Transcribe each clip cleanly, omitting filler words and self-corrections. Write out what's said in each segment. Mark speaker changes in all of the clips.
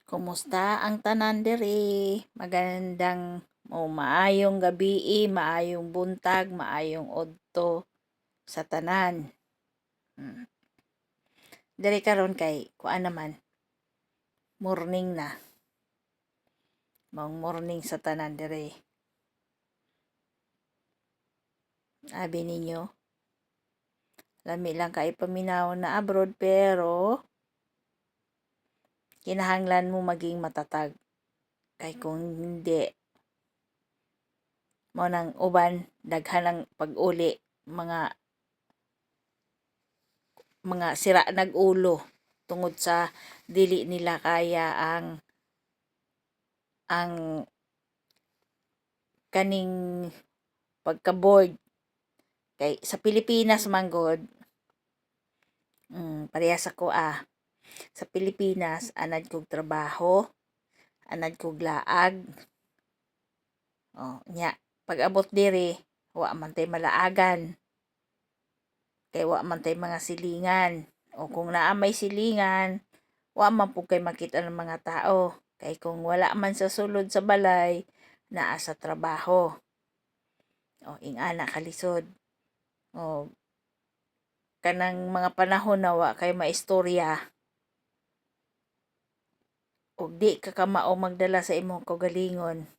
Speaker 1: Kumusta ang tanan diri? Magandang maayong gabi, maayong buntag, maayong odto sa tanan. Diri karon kay kuan naman, morning na. Maong morning sa tanan diri. Abi ninyo, lami lang kay paminaw na abroad pero kinahanglan mo maging matatag. Kay kung hindi, mo nang uban daghan ng pag-uli, mga sira nag-ulo tungod sa dili nila kaya ang kaning pagka-board kay sa Pilipinas man god. Parehas ako sa Pilipinas anad kog trabaho, anad kog laag. Nya pag abot diri wa man tay malaagan. Kay wa man tay mga silingan. O kung naa may silingan, wa man pud kay makita ng mga tao. Kay kung wala man sa sulod sa balay, naa sa trabaho. Ingana kalisod. Kanang mga panahon na wa kay maistorya. Og di ka kamao magdala sa imong kaugalingon.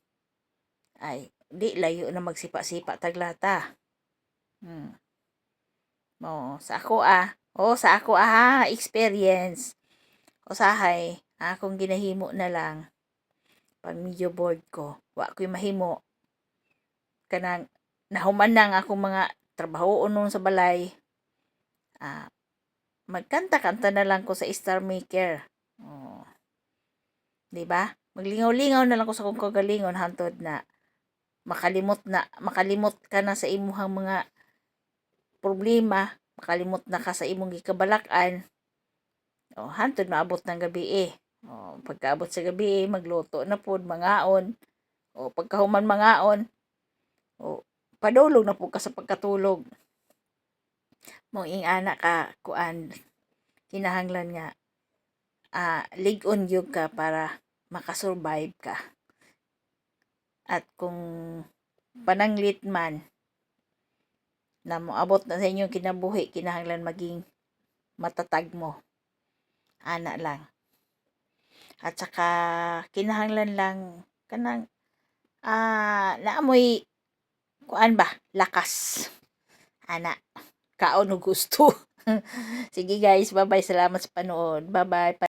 Speaker 1: Ay, di layo na magsipa-sipa taglata. Sa ako experience. Usahay, akong ginahimo na lang pag medyo bored ko. Wa ko'y mahimo. Kanang nahuman nang akong mga trabaho unong sa balay. Magkanta-kanta na lang ko sa Star Maker. Diba? Maglingaw-lingaw na lang ko sa kong kagalingon hantod na makalimot ka na sa imuhang mga problema, makalimot na ka sa imong gikabalak-an. Hantod maabot ng gabi pagkaabot sa gabi magluto na pud mangaon. Pagkahuman mangaon, padulog na pud ka sa pagkatulog. Mong ingana ka kuan kinahanglan nga lig-on gyud ka para makasurvive ka. At kung pananglit man na moabot na sa inyong kinabuhi, kinahanglan maging matatag mo. Ana lang. At saka kinahanglan lang kanang naamoy kuan ba? Lakas. Ana. Kaon og gusto. Sige guys, bye-bye. Salamat sa panood. Bye-bye.